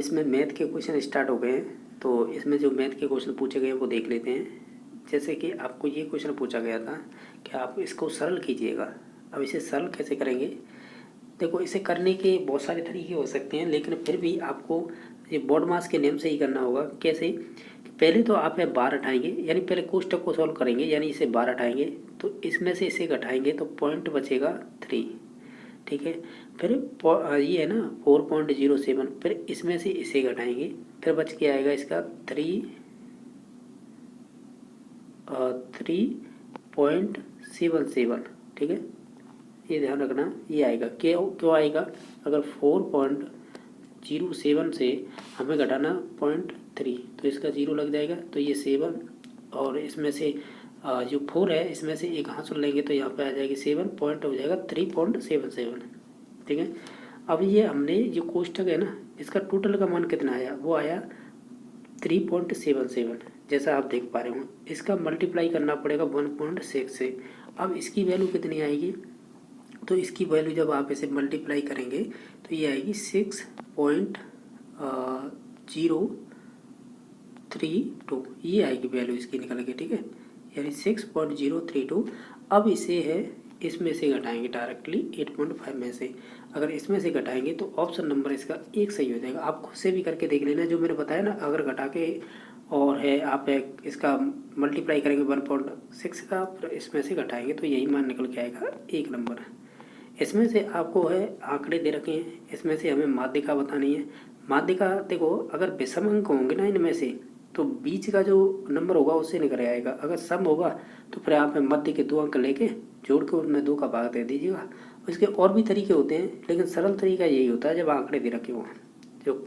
इसमें मैथ के question start हो गए हैं। तो इसमें जो मैथ के क्वेश्चन पूछे गए हैं वो देख लेते हैं। जैसे कि आपको ये क्वेश्चन पूछा गया था कि आप इसको सरल कीजिएगा। अब इसे सरल कैसे करेंगे? देखो, इसे करने के बहुत सारे तरीके हो सकते हैं, लेकिन फिर भी आपको ये बोर्ड मास के नियम से ही करना होगा। कैसे? पहले तो आप 12 हटाएंगे, यानी पहले कोष्टक को सॉल्व करेंगे, यानी इसे 12 हटाएंगे तो इसमें से इसे घटाएंगे तो पॉइंट बचेगा 3। ठीक है। फिर ये है ना 4.07, फिर इसमें से इसे घटाएंगे, फिर बच के आएगा इसका 3.77। ठीक है, ये ध्यान रखना, ये आएगा। क्यों क्यों आएगा? अगर 4.07 से हमें घटाना 0.3 तो इसका 0 लग जाएगा, तो ये 7 और इसमें से जो 4 है इसमें से एक हाथ सुन लेंगे तो यहाँ पे आ जाएगी 7 पॉइंट हो जाएगा 3.77। ठीक है। अब ये हमने जो कोष्टक है ना, इसका टोटल का मान कितना आया? वो आया 3.77, जैसा आप देख पा रहे हो। इसका मल्टीप्लाई करना पड़ेगा 1.6 से। अब इसकी वैल्यू कितनी आएगी? तो इसकी वैल्यू जब आप इसे मल्टीप्लाई करेंगे तो ये आएगी 6.032, ये आएगी वैल्यू इसकी निकल के। ठीक है, यानी 6.032। अब इसे है इसमें से घटाएंगे डायरेक्टली 8.5 में से। अगर इसमें से घटाएंगे तो ऑप्शन नंबर इसका 1 सही हो जाएगा। आप खुद से भी करके देख लेना, जो मैंने बताया ना, अगर घटा के और है आप इसका मल्टीप्लाई करेंगे 1.6 का, फिर इसमें से घटाएंगे तो यही मान निकल के आएगा 1 नंबर। इसमें से आपको है आंकड़े दे रखे हैं, इसमें से हमें माध्यिका बतानी है। माध्यिका देखो, अगर विषम अंक होंगे ना इनमें से, तो बीच का जो नंबर होगा उससे निकल आएगा। अगर सम होगा तो फिर आप मध्य के 2 अंक लेके जोड़ के उनमें 2 का भाग दे दीजिएगा। इसके और भी तरीके होते हैं, लेकिन सरल तरीका यही होता है जब आंकड़े दे रखे हों, जो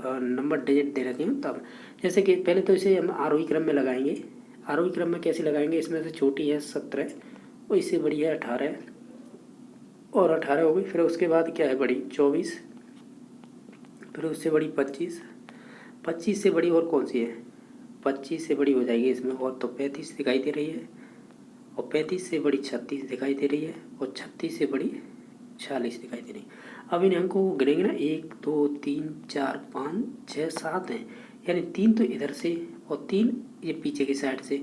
नंबर डिजिट दे रखे हों तब। जैसे कि पहले तो इसे हम आरोही क्रम में लगाएंगे। आरोही क्रम में कैसे लगाएंगे? इसमें से छोटी है 17 और इससे बड़ी है 18, और 18 हो गई। फिर उसके बाद क्या है? बड़ी 24, फिर उससे बड़ी 25, 25 से बड़ी और कौन सी है? 25 से बड़ी हो जाएगी इसमें और, तो 35 दिखाई दे रही है, और 35 से बड़ी 36 दिखाई दे रही है, और 36 से बड़ी 46 दिखाई दे रही है। अब इन अंकों को गिनेंगे ना, 1 2 3 4 5 6 7 हैं, यानी 3 तो इधर से और 3 ये पीछे की साइड से,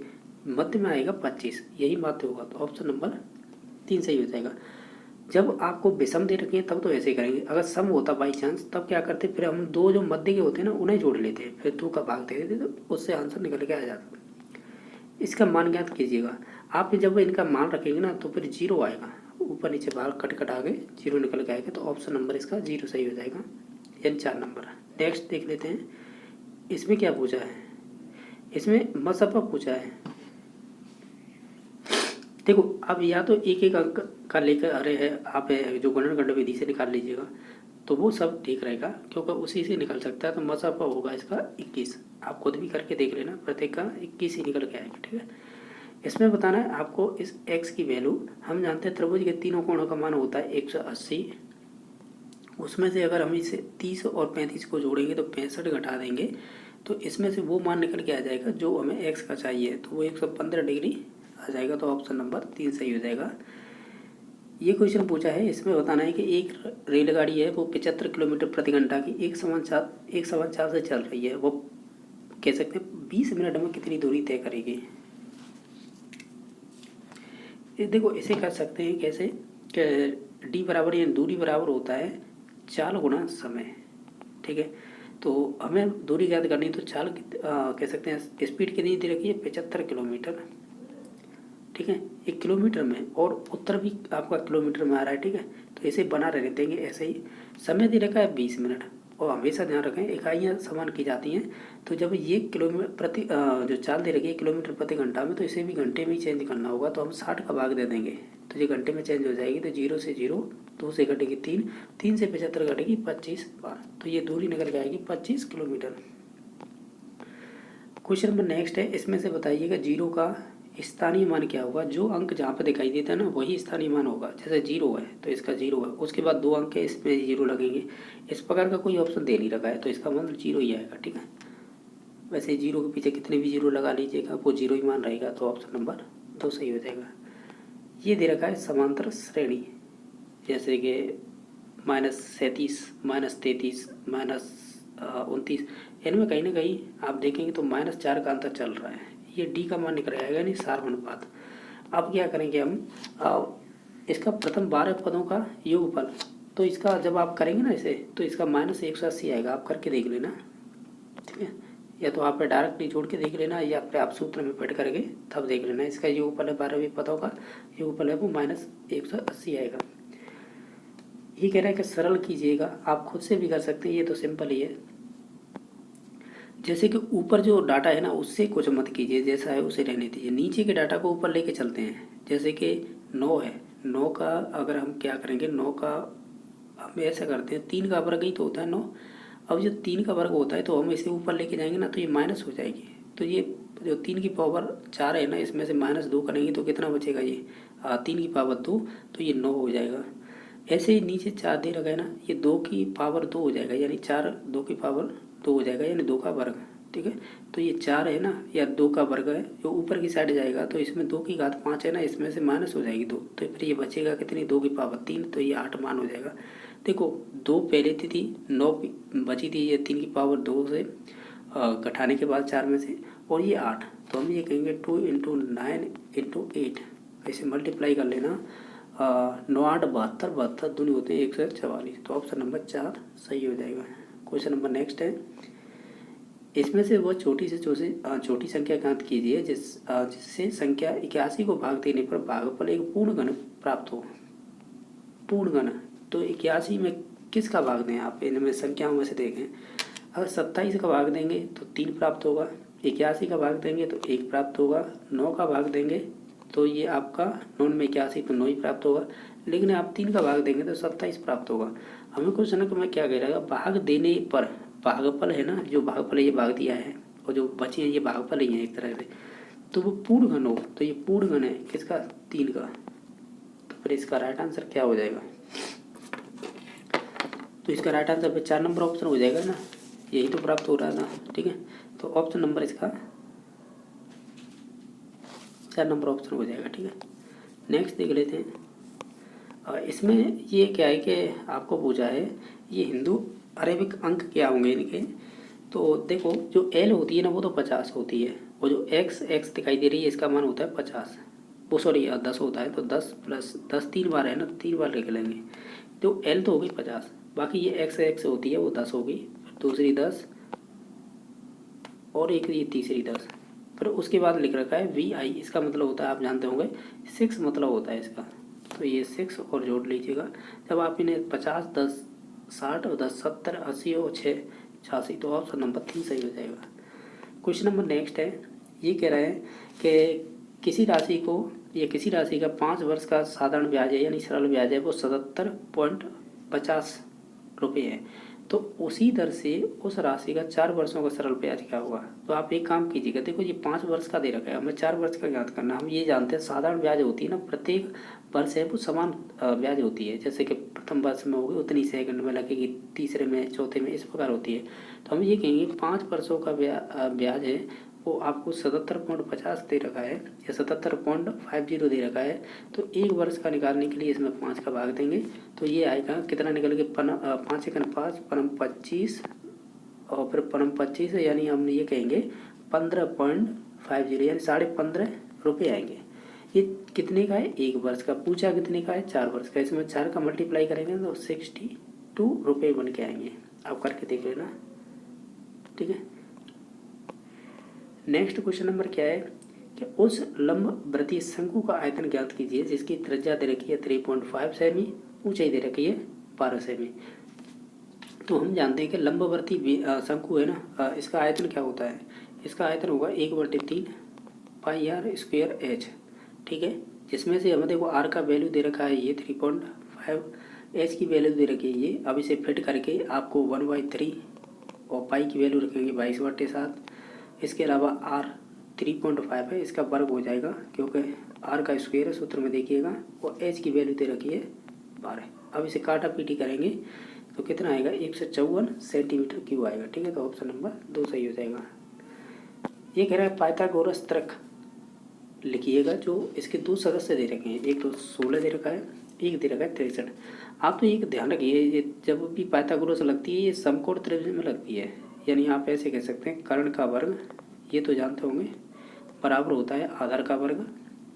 मध्य में आएगा 25, यही माध्य होगा। तो ऑप्शन नंबर 3 सही हो जाएगा। जब आपको विषम दे रखे हैं तब तो ऐसे करेंगे। अगर सम होता बाई चांस तब क्या करते? फिर हम 2 जो मध्य के होते हैं ना उन्हें जोड़ लेते हैं, फिर 2 का भाग दे देते तो उससे आंसर निकल के आ जाता। इसका मान ज्ञात कीजिएगा। आप जब इनका मान रखेंगे ना तो फिर 0 आएगा, ऊपर नीचे बाहर कट आगे 0 निकल के आएगा, तो ऑप्शन नंबर इसका 0 सही हो जाएगा, यानी 4 नंबर। नेक्स्ट देख लेते हैं, इसमें क्या पूछा है? इसमें मसफा पूछा है। देखो, अब या तो एक एक अंक का लेकर अरे है आप जो गणन विधि से निकाल लीजिएगा तो वो सब ठीक रहेगा, क्योंकि उसी से निकल सकता है। तो मसफा होगा इसका 21। आप खुद भी करके देख लेना, प्रत्येक का 21 ही निकल के आएगा। ठीक है। इसमें बताना है आपको इस x की वैल्यू। हम जानते हैं त्रिभुज के तीनों कोणों का मान होता है 180। उसमें से अगर हम इसे 30 और 35 को जोड़ेंगे तो 65 घटा देंगे तो इसमें से वो मान निकल के आ जाएगा जो हमें x का चाहिए, तो वो 115 डिग्री आ जाएगा। तो ऑप्शन नंबर 3 सही हो जाएगा। ये क्वेश्चन पूछा है, इसमें बताना है कि एक रेलगाड़ी है वो 75 किलोमीटर प्रति घंटा की एक समान चाल से चल रही है। वो कह सकते हैं 20 मिनट में कितनी दूरी तय करेगी। देखो, इसे कर सकते हैं कैसे कि डी बराबर यानी दूरी बराबर होता है चाल गुना समय। ठीक है, तो हमें दूरी ज्ञात करनी तो चाल कह सकते हैं स्पीड कितनी दे रखी है? 75 किलोमीटर। ठीक है, 1 किलोमीटर में, और उत्तर भी आपका किलोमीटर में आ रहा है। ठीक है, तो इसे बना रहने देंगे ऐसे ही। समय दे रखा है 20 मिनट, और हमेशा ध्यान रखें इकाइयाँ समान की जाती हैं। तो जब ये किलोमीटर प्रति जो चाल दे रखी है किलोमीटर प्रति घंटा में, तो इसे भी घंटे में ही चेंज करना होगा। तो हम 60 का भाग दे देंगे तो ये घंटे में चेंज हो जाएगी। तो 0 से 0, 2 से घटेगी 3, 3 से 75 घटेगी 25 बार, तो ये दूरी निकल के आएगी 25 किलोमीटर। क्वेश्चन नंबर नेक्स्ट है, इसमें से बताइएगा 0 का स्थानीय मान क्या होगा? जो अंक जहाँ पे दिखाई देता है ना वही स्थानीय मान होगा। जैसे 0 है तो इसका 0 है, उसके बाद 2 अंक है इसमें 0 लगेंगे। इस प्रकार का कोई ऑप्शन दे नहीं रखा है तो इसका मतलब 0 ही आएगा। ठीक है, वैसे 0 के पीछे कितने भी 0 लगा लीजिएगा वो 0 ही मान रहेगा, तो ऑप्शन नंबर 2 सही हो जाएगा। ये दे रखा है समांतर श्रेणी, जैसे कि -37, -33, 29, इनमें कहीं ना कहीं आप देखेंगे तो -4 का अंतर चल रहा है, ये डी का मान निकल आएगा, यानी सार अनुपात। अब क्या करेंगे हम, इसका प्रथम 12 पदों का योगफल, तो इसका जब आप करेंगे ना इसे, तो इसका -180 आएगा, आप करके देख लेना, ठीक है। या तो आप डायरेक्टली जोड़ के देख लेना, या फिर आप सूत्र में पढ़ करके तब देख लेना। इसका योगफल है 12वें पदों का योगफल है वो -180 आएगा। ये कह रहा है कि सरल कीजिएगा, आप खुद से भी कर सकते हैं, ये तो सिंपल ही है। जैसे कि ऊपर जो डाटा है ना उससे कुछ मत कीजिए, जैसा है उसे रहने दीजिए, नीचे के डाटा को ऊपर लेके चलते हैं। जैसे कि 9 है, 9 का अगर हम क्या करेंगे, 9 का हम ऐसा करते हैं, 3 का वर्ग ही तो होता है 9। अब जो 3 का वर्ग होता है तो हम इसे ऊपर लेके जाएंगे ना, तो ये माइनस हो जाएगी। तो ये जो 3 की पावर 4 है ना, इसमें से -2 करेंगे तो कितना बचेगा, ये 3 की पावर 2, तो ये 9 हो जाएगा। ऐसे ही नीचे 4 दे रखा है ना, ये 2 की पावर 2 हो जाएगा, यानी 4 2 की पावर 2 हो जाएगा, यानी 2 का वर्ग, ठीक है। तो ये 4 है ना, या 2 का वर्ग है, जो ऊपर की साइड जाएगा तो इसमें 2 की घात 5 है ना, इसमें से माइनस हो जाएगी 2, तो फिर ये बचेगा कितनी, 2 की पावर 3, तो ये 8 मान हो जाएगा। देखो 2 पहले थी 9 बची थी, ये 3 की पावर 2 से घटाने के बाद 4 में से, और ये 8, तो हम ये कहेंगे 2 × 9 × 8, ऐसे मल्टीप्लाई कर लेना। 9 8 72, 72 दूनी होते हैं 144, तो ऑप्शन नंबर 4 सही हो जाएगा। क्वेश्चन नंबर नेक्स्ट है, इसमें से वो छोटी से छोटी संख्या ज्ञात कीजिए जिससे संख्या 81 को भाग देने पर भागफल एक पूर्ण घन प्राप्त हो। पूर्ण घन, तो 81 में किसका भाग दें, आप इनमें संख्याओं में से देखें। अगर 27 का भाग देंगे तो 3 प्राप्त होगा, 81 का भाग देंगे तो 1 प्राप्त होगा, 9 का भाग देंगे तो ये आपका 9 में 81 तो 9 ही प्राप्त होगा, लेकिन आप 3 का भाग देंगे तो 27 प्राप्त होगा। हमें क्वेश्चन में क्या कह रहा है, भाग देने पर भागफल है ना, जो भागफल है ये भाग दिया है, और जो बचे हैं ये भागफल ही है एक तरह से, तो वो पूर्ण घन हो, तो ये पूर्ण घन है किसका, 3 का, तो फिर इसका राइट आंसर क्या हो जाएगा, तो इसका राइट आंसर फिर 4 नंबर ऑप्शन हो जाएगा ना, यही तो प्राप्त हो रहा था, ठीक है। तो ऑप्शन नंबर इसका 4 नंबर ऑप्शन हो जाएगा, ठीक है। नेक्स्ट देख लेते हैं, इसमें ये क्या है कि आपको पूछा है ये हिंदू अरेबिक अंक क्या होंगे इनके, तो देखो जो एल होती है ना वो तो 50 होती है, और जो एक्स दिखाई दे रही है इसका मान होता है 50, वो सॉरी 10 होता है, तो 10 + 10 3 बार है ना, 3 बार लिख लेंगे, तो एल तो हो गई 50, बाकी ये एक्स होती है वो 10 होगी, दूसरी 10 और एक ये तीसरी 10, फिर उसके बाद लिख रखा है VI, इसका मतलब होता है आप जानते होंगे 6 मतलब होता है इसका, तो ये 6 और जोड़ लीजिएगा। जब आप इन्हें 50 10 60 और 10 70 80 और 6 86, तो ऑप्शन नंबर 3 सही हो जाएगा। क्वेश्चन नंबर नेक्स्ट है, ये कह रहा है कि किसी राशि का 5 वर्ष का साधारण ब्याज है, यानी सरल ब्याज है, वो 77.50 रुपये है, तो उसी दर से उस राशि का 4 वर्षों का सरल ब्याज क्या होगा। तो आप एक काम कीजिएगा, देखो ये 5 वर्ष का दे रखा है, हमें 4 वर्ष का ज्ञात करना। हम ये जानते हैं साधारण ब्याज होती है ना, प्रत्येक वर्ष है वो समान ब्याज होती है, जैसे कि प्रथम वर्ष में होगी उतनी सेकंड में लगेगी, तीसरे में चौथे में इस प्रकार होती है। तो हम ये कहेंगे 5 वर्षों का ब्याज है वो आपको 77.50 दे रखा है, या 77.50 दे रखा है, तो एक वर्ष का निकालने के लिए इसमें 5 का भाग देंगे, तो ये आएगा कितना निकल के 5 × 5 परम 25, और फिर परम 25 है, यानी हम ये कहेंगे 15.50, यानी 15.5 रुपये आएंगे। ये कितने का है, एक वर्ष का, पूछा कितने का है, 4 वर्ष का, इसमें 4 का मल्टीप्लाई करेंगे तो 62 रुपये बन के आएंगे, आप करके देख लेना, ठीक है। नेक्स्ट क्वेश्चन नंबर क्या है कि उस लंबवृत्तीय शंकु का आयतन ज्ञात कीजिए जिसकी त्रिज्या दे रखी है 3.5 सेमी, ऊंचाई दे रखी है 12 सेमी। तो हम जानते हैं कि लंबवर्ती शंकु है ना, इसका आयतन क्या होता है, इसका आयतन होगा 1/3 πr²h, ठीक है। जिसमें से हमें देखो r का वैल्यू दे रखा है ये 3.5, h की वैल्यू दे रखी है ये, अब इसे फिट करके आपको 1/3 और पाई की वैल्यू रखेंगे 22/7। इसके अलावा r 3.5 है, इसका वर्ग हो जाएगा क्योंकि r का स्क्वायर है, सूत्र में देखिएगा, और h की वैल्यू दे रखी है 12। अब इसे काटा पीटी करेंगे तो कितना आएगा, 154 सेंटीमीटर क्यूब आएगा, ठीक है। तो ऑप्शन नंबर 2 सही हो जाएगा। ये कह रहा है पाइथागोरस तर्क लिखिएगा, जो इसके 2 सदस्य दे रखे हैं, एक तो 16 दे रखा है, एक दे रखा है 63। आप तो एक ध्यान रखिए, ये जब भी पाइथागोरस लगती है ये समकोण त्रिभुज में लगती है, यानी आप ऐसे कह सकते हैं कर्ण का वर्ग, ये तो जानते होंगे, बराबर होता है आधार का वर्ग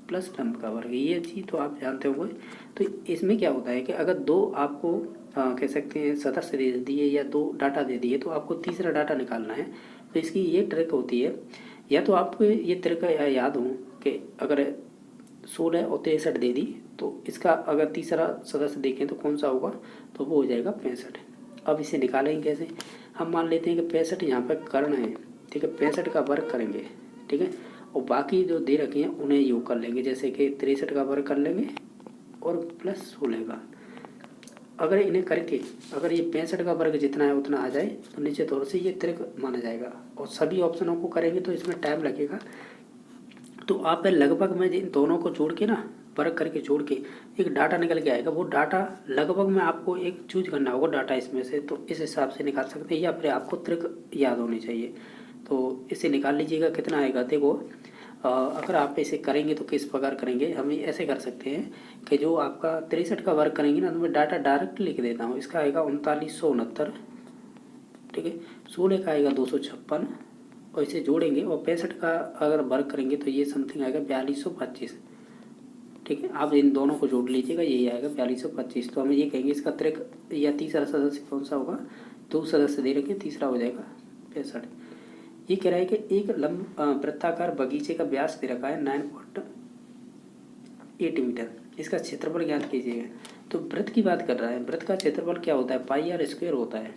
प्लस लंब का वर्ग, ये चीज़ तो आप जानते होंगे। तो इसमें क्या होता है कि अगर दो आपको कह सकते हैं सदस्य दे दिए या दो डाटा दे दिए, तो आपको तीसरा डाटा निकालना है। तो इसकी ये ट्रिक होती है, या तो आपको ये ट्रिक याद हो कि अगर 16 और 63 दे दी, तो इसका अगर तीसरा सदस्य देखें तो कौन सा होगा, तो वो हो जाएगा 65। अब इसे निकालेंगे कैसे, हम मान लेते हैं कि 65 यहाँ पर कर्ण है, ठीक है, 65 का वर्ग करेंगे, ठीक है, और बाकी जो दे रखे हैं उन्हें योग कर लेंगे, जैसे कि 63 का वर्ग कर लेंगे और प्लस 16 का। अगर इन्हें करके अगर ये 65 का वर्ग जितना है उतना आ जाए तो नीचे तौर से ये त्रिक माना जाएगा। और सभी ऑप्शनों को करेंगे तो इसमें टाइम लगेगा। तो आप लगभग में इन दोनों को जोड़ के ना, वर्ग करके जोड़ के एक डाटा निकल के आएगा। वो डाटा लगभग में आपको एक चूज करना होगा डाटा इसमें से, तो इस हिसाब से निकाल सकते हैं, या फिर आपको ट्रिक याद होनी चाहिए। तो इसे निकाल लीजिएगा कितना आएगा। देखो अगर आप इसे करेंगे तो किस प्रकार करेंगे, हम ऐसे कर सकते हैं कि जो आपका 63 का वर्ग करेंगे ना, तो मैं डाटा डायरेक्ट लिख देता हूँ। इसका आएगा 3969, ठीक है, 16 का आएगा 256, और इसे जोड़ेंगे और 65 का अगर वर्ग करेंगे तो ये समथिंग आएगा 4225, ठीक है। आप इन दोनों को जोड़ लीजिएगा, यही आएगा 4225। तो हम ये कहेंगे इसका त्रिक या तीसरा सदस्य कौन सा होगा, दो सदस्य दे रखे, तीसरा हो जाएगा 65। ये कह रहा है कि एक वृत्ताकार बगीचे का व्यास दे रखा है 9.8 मीटर, इसका क्षेत्रफल ज्ञात कीजिएगा। तो वृत्त की बात कर रहा है, वृत्त का क्षेत्रफल क्या होता है, पाई आर स्क्वायर होता है,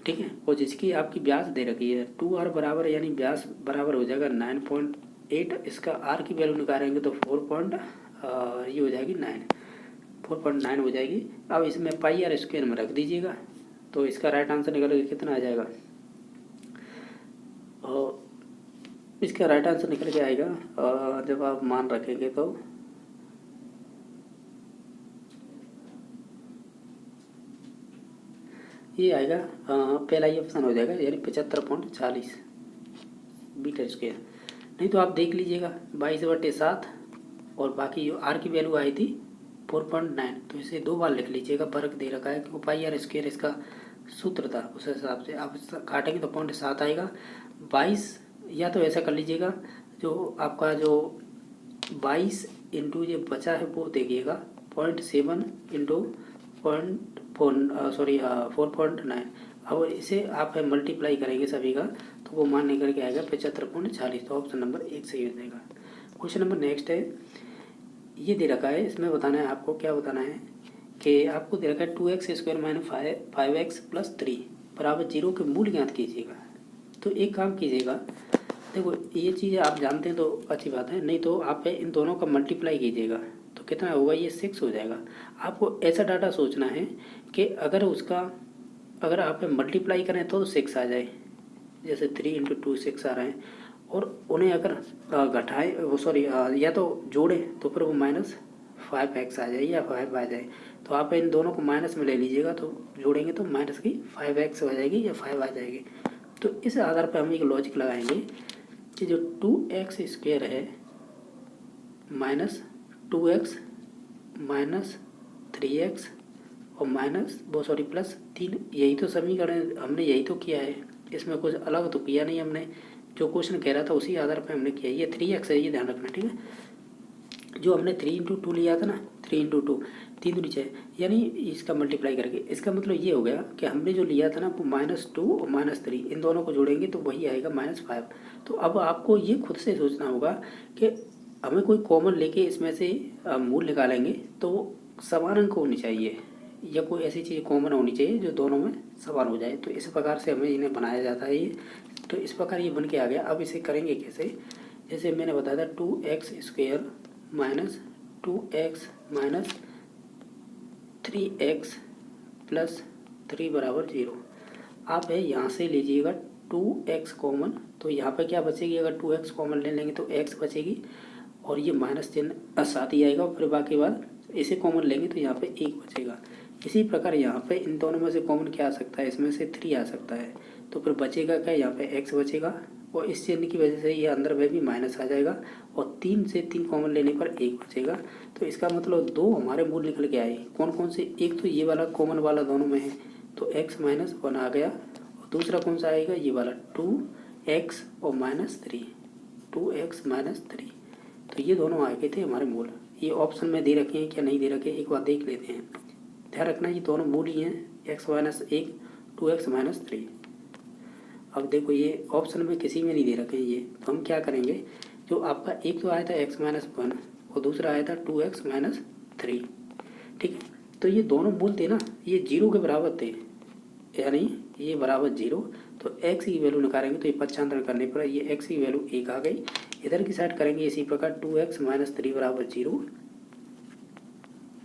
ठीक है। और जिसकी आपकी व्यास दे रखी है 2r बराबर, यानी व्यास बराबर हो जाएगा 9.8, इसका r की वैल्यू निकालेंगे तो 4 ये हो जाएगी 4.9 हो जाएगी। अब इसमें पाई आर स्क्वायर में रख दीजिएगा, तो इसका राइट आंसर निकल के कितना आ जाएगा, और इसका राइट आंसर निकल के आएगा जब आप मान रखेंगे तो ये आएगा पहला ही ऑप्शन हो जाएगा, यानी 75.40 मीटर स्क्वायर। नहीं तो आप देख लीजिएगा 22/7, और बाकी जो आर की वैल्यू आई थी 4.9, तो इसे 2 बार लिख लीजिएगा। वर्ग दे रखा है क्योंकि पाई आर स्क्वायर इसका सूत्र था, उस हिसाब से आप काटेंगे तो 0.7 आएगा। 22, या तो ऐसा कर लीजिएगा, जो आपका जो 22 इंटू ये बचा है वो देखिएगा 0.7 इंटू 4.9। अब इसे आप मल्टीप्लाई करेंगे सभी का, तो वो मान निकल के आएगा 75.40। तो ऑप्शन नंबर 1 सही हो जाएगा। क्वेश्चन नंबर नेक्स्ट है, ये दे रखा है, इसमें बताना है आपको, क्या बताना है कि आपको दे रखा है 2x² - 5x + 3 बराबर 0 के मूल ज्ञात कीजिएगा। तो एक काम कीजिएगा, देखो ये चीज़ आप जानते हैं तो अच्छी बात है, नहीं तो आप इन दोनों का मल्टीप्लाई कीजिएगा तो कितना होगा, ये 6 हो जाएगा। आपको ऐसा डाटा सोचना है कि अगर आप मल्टीप्लाई करें तो 6 आ जाए, जैसे 3 × 2 6 आ रहे हैं, और उन्हें अगर घटाएं वो सॉरी या तो जोड़ें तो फिर वो -5x आ जाए या 5 आ जाए। तो आप इन दोनों को माइनस में ले लीजिएगा, तो जोड़ेंगे तो माइनस की 5x हो जाएगी या 5 आ जाएगी। तो इस आधार पर हम एक लॉजिक लगाएंगे कि जो 2x² है -2x -3x और +3, यही तो समीकरण हमने यही तो किया है, इसमें कुछ अलग तो किया नहीं हमने। जो क्वेश्चन कह रहा था उसी आधार पर हमने किया। ये 3x है, ये ध्यान रखना, ठीक है। जो हमने 3 × 2 लिया था ना, 3 × 2 3 दूनी 6, यानी इसका मल्टीप्लाई करके, इसका मतलब ये हो गया कि हमने जो लिया था ना वो -2 और -3, इन दोनों को जोड़ेंगे तो वही आएगा -5। तो अब आपको ये खुद से सोचना होगा कि हमें कोई कॉमन लेके इसमें से मूल निकालेंगे तो समान अंक होनी चाहिए, या कोई ऐसी चीज़ कॉमन होनी चाहिए जो दोनों में समान हो जाए। तो इस प्रकार से हमें इन्हें बनाया जाता है ये। तो इस प्रकार ये बन के आ गया। अब इसे करेंगे कैसे, जैसे मैंने बताया था 2x² - 2x - 3x + 3 बराबर 0। आप है यहाँ से लीजिएगा 2x कॉमन, तो यहाँ पे क्या बचेगी, अगर 2x कॉमन ले लेंगे तो x बचेगी, और ये माइनस चिन्ह साथ ही आएगा, और फिर बाकी बात इसे कॉमन लेंगे तो यहाँ पे 1 बचेगा। इसी प्रकार यहाँ पे इन दोनों में से कॉमन क्या आ सकता है, इसमें से 3 आ सकता है, तो फिर बचेगा क्या, यहाँ पे x बचेगा और इस चिन्ह की वजह से ये अंदर में भी माइनस आ जाएगा और 3 से 3 कॉमन लेने पर 1 बचेगा। तो इसका मतलब 2 हमारे मूल निकल के आए। कौन कौन से? एक तो ये वाला कॉमन वाला दोनों में है तो x माइनस 1 आ गया, और दूसरा कौन सा आएगा? ये वाला 2x और -3, 2x -3। तो ये दोनों आ गए थे हमारे मूल। ये ऑप्शन में दे रखे हैं क्या नहीं दे रखे, एक बार देख लेते हैं। ध्यान रखना ये दोनों मूल ही हैं, x माइनस 1, 2x -3। अब देखो ये ऑप्शन में किसी में नहीं दे रखे हैं ये, तो हम क्या करेंगे, जो आपका एक तो आया था x माइनस 1 और दूसरा आया था 2x -3, ठीक है। तो ये दोनों मूल थे ना, ये 0 के बराबर थे, यानी ये बराबर 0। तो x की वैल्यू निकालेंगे तो ये पक्षांतर करने पर ये x की वैल्यू 1 आ गई। इधर की साइड करेंगे इसी प्रकार 2x -3 बराबर 0,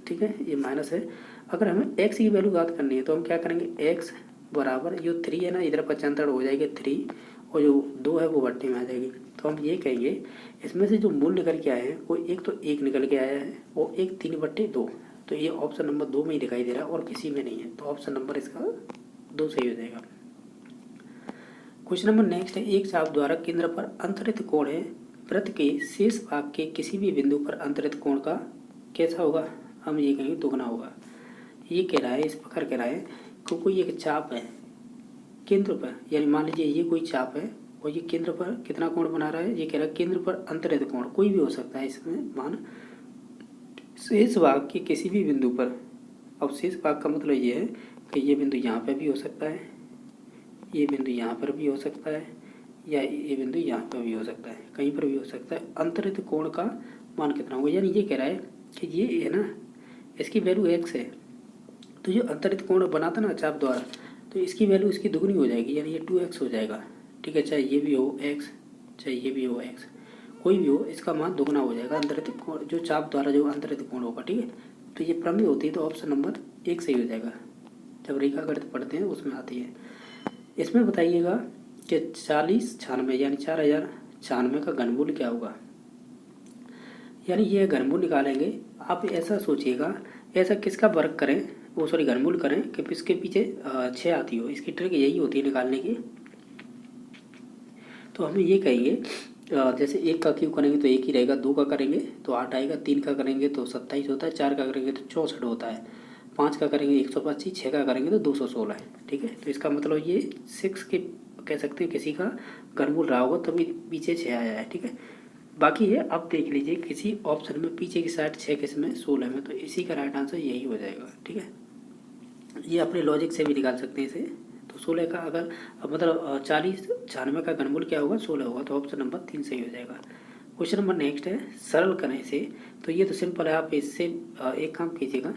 ठीक है, ये माइनस है। अगर हमें x की वैल्यू ज्ञात करनी है तो हम क्या करेंगे, x बराबर जो 3 है ना, इधर पक्षांतर हो जाएगा 3 और जो 2 है वो बट्टे में आ जाएगी। तो हम ये कहेंगे इसमें से जो मूल निकल के आए हैं वो एक तो 1 निकल के आया है और एक 3/2। तो ये ऑप्शन नंबर 2 में ही दिखाई दे रहा है और किसी में नहीं है, तो ऑप्शन नंबर इसका 2 सही हो जाएगा। क्वेश्चन नंबर नेक्स्ट है, एक चाप द्वारा केंद्र पर अंतरित कोण है, वृत्त के शेष भाग के किसी भी बिंदु पर अंतरित कोण का कैसा होगा? हम ये कहेंगे दुगना होगा। ये कह रहा है, इस प्रकार कह रहा है कि कोई एक चाप है केंद्र पर, यानी मान लीजिए ये कोई चाप है और ये केंद्र पर कितना कोण बना रहा है, ये कह रहा है केंद्र पर अंतरित कोण कोई भी हो सकता है इसमें मान शेष भाग के किसी भी बिंदु पर। अब शेष भाग का मतलब ये है कि ये बिंदु यहाँ पर भी हो सकता है, ये बिंदु यहाँ पर भी हो सकता है, या ये बिंदु यहाँ पर भी हो सकता है, कहीं पर भी हो सकता है। अंतरित कोण का मान कितना होगा, यानी ये कह रहा है कि ये है ना, इसकी वैल्यू x है, तो जो अंतरित कोण बना था ना चाप द्वारा, तो इसकी वैल्यू इसकी दुगनी हो जाएगी, यानी ये 2x हो जाएगा, ठीक है। चाहे ये भी हो x, चाहे ये भी हो x, कोई भी हो, इसका मान दुगना हो जाएगा अंतरित कोण, जो चाप द्वारा जो अंतरित कोण होगा, ठीक है। तो ये प्रमेय होती है, तो ऑप्शन नंबर 1 सही हो जाएगा। जब रेखागणित पढ़ते हैं उसमें आती है। इसमें बताइएगा कि 4096 यानी 4096 का घनमूल क्या होगा, यानी ये घनमूल निकालेंगे। आप ऐसा सोचिएगा, ऐसा किसका वर्ग करें, वो सॉरी घनमूल करें कि इसके पीछे 6 आती हो, इसकी ट्रिक यही होती है निकालने की। तो हमें ये कहेंगे जैसे 1 का क्यूब करेंगे तो 1 ही रहेगा, 2 का करेंगे तो 8 आएगा, 3 का करेंगे तो 27 होता है, 4 का करेंगे तो 64 होता है, 5 का करेंगे 125, 6 का करेंगे तो 216 है, ठीक है। तो इसका मतलब ये 6 के कह सकते हैं किसी का घनमूल रहा होगा, तभी पीछे 6 आया है, ठीक है। बाकी है, अब देख लीजिए किसी ऑप्शन में पीछे की साइड 6 किसमें 16 में, तो इसी का राइट आंसर यही हो जाएगा, ठीक है। ये अपने लॉजिक से भी निकाल सकते हैं इसे। तो 16 का अगर मतलब 4096 का घनमूल क्या होगा, 16 होगा, तो ऑप्शन नंबर 3 सही हो जाएगा। क्वेश्चन नंबर नेक्स्ट है, सरल करें इसे। तो ये तो सिंपल है, आप इससे एक काम कीजिएगा,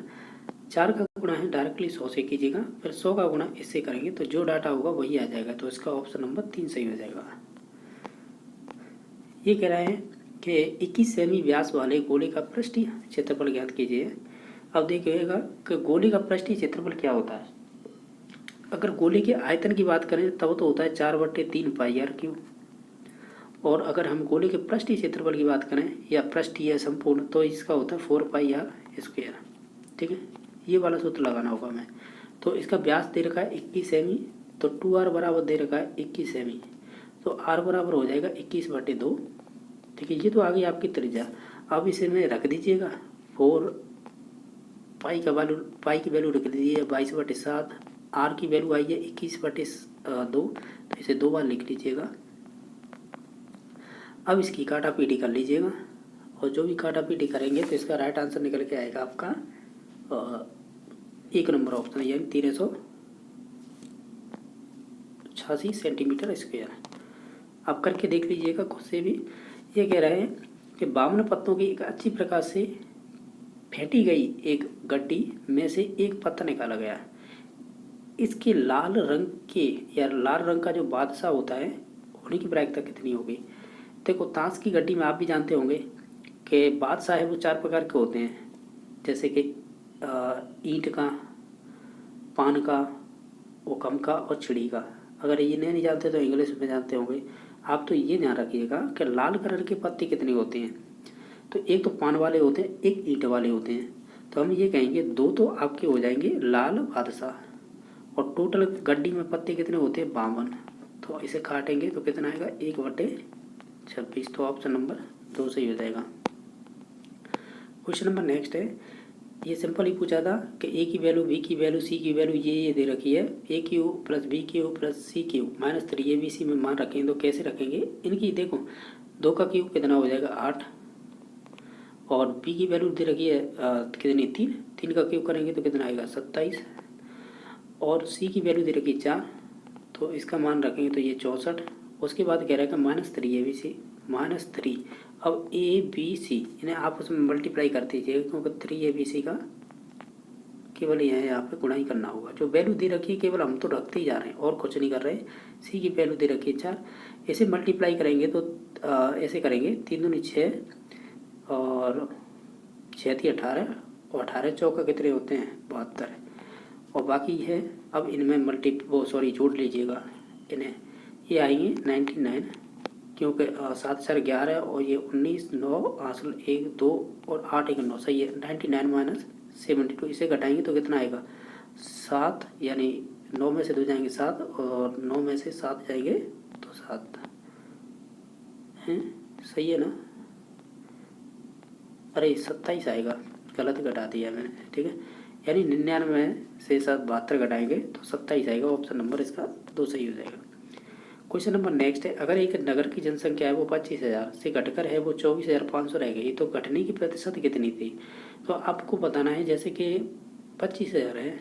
4 का गुणा है डायरेक्टली 100 से कीजिएगा, फिर 100 का गुणा इससे करेंगे तो जो डाटा होगा वही आ जाएगा, तो इसका ऑप्शन नंबर 3 सही हो जाएगा। ये कह रहा है कि 21 सेमी व्यास वाले गोले का पृष्ठीय क्षेत्रफल ज्ञात कीजिए। अब देखिएगा कि गोले का पृष्ठीय क्षेत्रफल क्या होता है। अगर गोले के आयतन की बात करें तब तो होता है 4/3 पाई आर क्यूब, और अगर हम गोले के पृष्ठीय क्षेत्रफल की बात करें या पृष्ठीय संपूर्ण, तो इसका होता है 4 पाई आर स्क्वायर, ठीक है। ये वाला सूत्र लगाना होगा हमें। तो इसका व्यास दे रखा है 21 सेमी, तो 2r बराबर दे रखा है 21 सेमी, तो r बराबर हो जाएगा 21/2, ठीक है। ये तो आ गई आपकी त्रिज्या। अब इसे में रख दीजिएगा 4 पाई की वैल्यू रख दीजिए 22/7, आर की वैल्यू आई है 21/2, तो इसे 2 बार लिख लीजिएगा। अब इसकी काटापीटी कर लीजिएगा, और जो भी काटापीटी करेंगे तो इसका राइट आंसर निकल के आएगा आपका 1 नंबर ऑप्शन, यानी 1386 सेंटीमीटर स्क्वायर। आप करके देख लीजिएगा खुद से भी। ये कह रहे हैं कि 52 पत्तों की एक अच्छी प्रकार से फेंटी गई एक गड्डी में से एक पत्ता निकाला गया। इसके लाल रंग के या लाल रंग का जो बादशाह होता है होने की प्रायिकता कितनी होगी। देखो ताश की गड्डी में आप भी जानते होंगे कि बादशाह है वो 4 प्रकार के होते हैं, जैसे कि ईंट का, पान का, ओकम का और चिड़ी का। अगर ये नहीं जानते तो इंग्लिश में जानते होंगे। आप तो ये ध्यान रखिएगा कि लाल कलर के पत्ते कितने होते हैं। तो एक तो पान वाले होते हैं, एक ईंट वाले होते हैं। तो हम ये कहेंगे 2 तो आपके हो जाएंगे लाल बादशाह, और टोटल गड्डी में पत्ते कितने होते हैं 52। तो इसे काटेंगे तो कितना आएगा 1/26। तो ऑप्शन नंबर 2 सही हो जाएगा। क्वेश्चन नंबर नेक्स्ट है, ये सिंपल ही पूछा था कि ए की वैल्यू, बी की वैल्यू, सी की वैल्यू ये दे रखी है। A cube plus B cube plus C cube -3 A B C में मान रखेंगे तो कैसे रखेंगे इनकी। देखो 2 का क्यूब कितना हो जाएगा 8, और बी की वैल्यू दे रखी है कितनी 3, 3 का क्यूब करेंगे तो कितना आएगा 27, और सी की वैल्यू दे रखी है 4, तो इसका मान रखेंगे तो ये 64। उसके बाद कह रहा है -3 ए बी सी -3। अब ए बी सी इन्हें आप उसमें मल्टीप्लाई कर दीजिएगा, क्योंकि 3 ए बी सी का केवल यहाँ पे गुणा ही करना होगा। जो वैल्यू दे रखी है केवल हम तो रखते ही जा रहे हैं और कुछ नहीं कर रहे। सी की वैल्यू दे रखी है 4, इसे मल्टीप्लाई करेंगे तो ऐसे करेंगे 3 दूनी 6 और 6 थी 18, और 18 चौका कितने होते हैं 72, और बाकी है अब इनमें जोड़ लीजिएगा इन्हें, ये आएंगे 99, क्योंकि 7 4 11 और ये 19 9 आसल 1 2 और 8 1 9 सही है। 99 - 72 इसे घटाएंगे तो कितना आएगा 7, यानी 9 में से 2 जाएंगे 7 और 9 में से 7 जाएंगे तो 7 हैं, सही है ना। अरे 27 आएगा, गलत घटा दिया मैंने, ठीक है। यानी 99 से 7 72 घटाएंगे तो 27 आएगा। ऑप्शन नंबर इसका 2 सही हो जाएगा। क्वेश्चन नंबर नेक्स्ट है, अगर एक नगर की जनसंख्या है वो 25,000 से घटकर है वो 24,500 रह गई तो घटने की प्रतिशत कितनी थी। तो आपको बताना है, जैसे कि 25,000 है,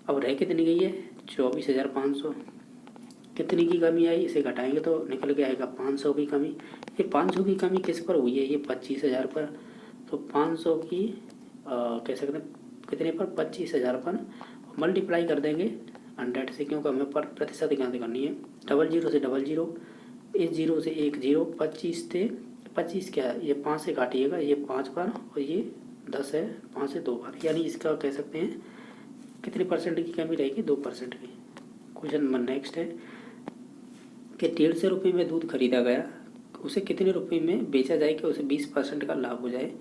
अब रह कितनी गई है 24,500, कितनी की कमी आई इसे घटाएंगे तो निकल के आएगा 500 की कमी। ये 500 की कमी किस पर हुई है, ये 25,000 पर, तो 500 की कह सकते हैं कितने पर 25,000 पर, मल्टीप्लाई कर देंगे 100 से, क्योंकि हमें पर प्रतिशत यहाँ से करनी है। 00 से 00, इस 0 से 1 0, 25 थे 25 क्या है, ये 5 से काटिएगा, ये 5 बार और ये 10 है 5 से 2 बार, यानी इसका कह सकते हैं कितने % की कमी रहेगी 2% की। क्वेश्चन नंबर नेक्स्ट है कि 150 रुपये में दूध खरीदा गया, उसे कितने रुपये में बेचा जाए कि उसे 20% का लाभ हो जाए।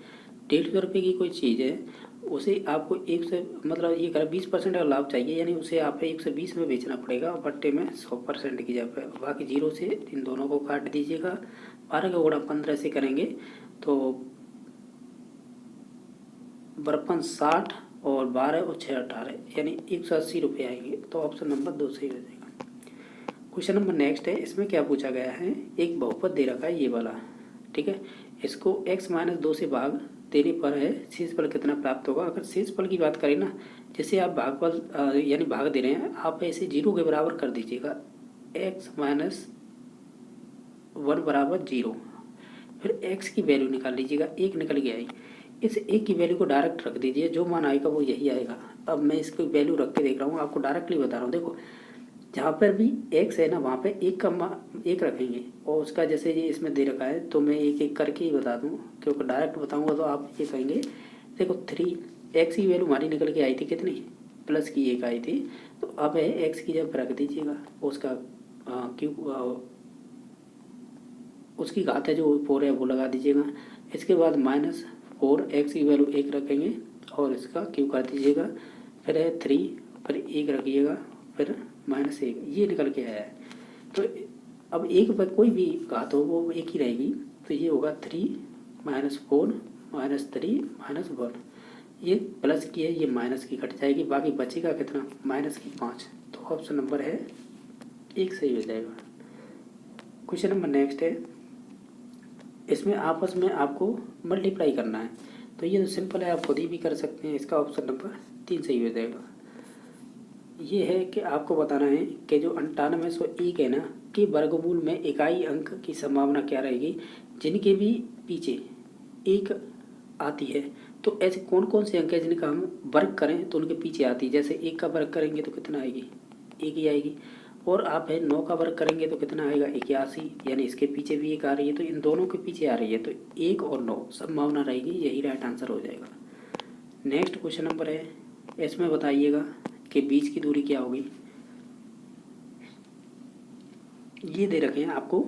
150 रुपये की कोई चीज़ है, उसे आपको 1 से मतलब ये कर 20% का लाभ चाहिए, यानी उसे आप 120 में बेचना पड़ेगा, बट्टे में 100% की जगह। बाकी 0 से इन दोनों को काट दीजिएगा, 12 का गुणा 15 से करेंगे तो 52 60 और 12 और 6 18, यानी 180 रुपये आएंगे। तो ऑप्शन नंबर 2 सही हो जाएगा। क्वेश्चन नंबर नेक्स्ट है, इसमें क्या पूछा गया है, एक बहुपद दे रखा है ये वाला, ठीक है। इसको x - 2 से भाग देने पर है शेषफल कितना प्राप्त होगा। अगर शेषफल की बात करें ना, जैसे आप भागफल यानी भाग दे रहे हैं, आप ऐसे 0 के बराबर कर दीजिएगा, x - 1 बराबर 0, फिर x की वैल्यू निकाल लीजिएगा, 1 निकल के आई, इस 1 की वैल्यू को डायरेक्ट रख दीजिए, जो मान आएगा वो यही आएगा। अब मैं इसकी वैल्यू रख के देख रहा हूँ, आपको डायरेक्टली बता रहा हूँ। देखो जहाँ पर भी x है ना, वहाँ पे 1 रखेंगे, और उसका जैसे ये इसमें दे रखा है तो मैं एक एक करके ही बता दूँ, क्योंकि डायरेक्ट बताऊँगा तो आप ये कहेंगे। देखो 3x की वैल्यू हमारी निकल के आई थी कितनी, प्लस की 1 आई थी, तो अब है x की जब रख दीजिएगा, उसका उसकी घात है जो 4 है वो लगा दीजिएगा। इसके बाद -4 x की वैल्यू 1 रखेंगे और इसका क्यूब कर दीजिएगा, फिर है 3, फिर 1 रखिएगा, फिर -1, ये निकल के आया है। तो अब 1 पर कोई भी घात हो वो 1 ही रहेगी, तो ये होगा 3 - 4 - 3 - 1, ये प्लस की है, ये माइनस की कट जाएगी, बाकी बचेगा कितना -5। तो ऑप्शन नंबर है 1 सही हो जाएगा। क्वेश्चन नंबर नेक्स्ट है, इसमें आपस में आपको मल्टीप्लाई करना है, तो ये तो सिंपल है, आप खुद ही भी कर सकते हैं। इसका ऑप्शन नंबर 3 सही हो जाएगा। ये है कि आपको बताना है कि जो 9801 है ना, कि वर्गमूल में इकाई अंक की संभावना क्या रहेगी, जिनके भी पीछे 1 आती है। तो ऐसे कौन कौन से अंक है जिनका हम वर्ग करें तो उनके पीछे आती है। जैसे 1 का वर्ग करेंगे तो कितना आएगी, 1 ही आएगी, और आप है 9 का वर्ग करेंगे तो कितना आएगा 81, यानी इसके पीछे भी 1 आ रही है, तो इन दोनों के पीछे आ रही है, तो 1 और 9 संभावना रहेगी, यही राइट आंसर हो जाएगा। नेक्स्ट क्वेश्चन नंबर है, इसमें बताइएगा कि बीच की दूरी क्या होगी। ये दे रखे हैं आपको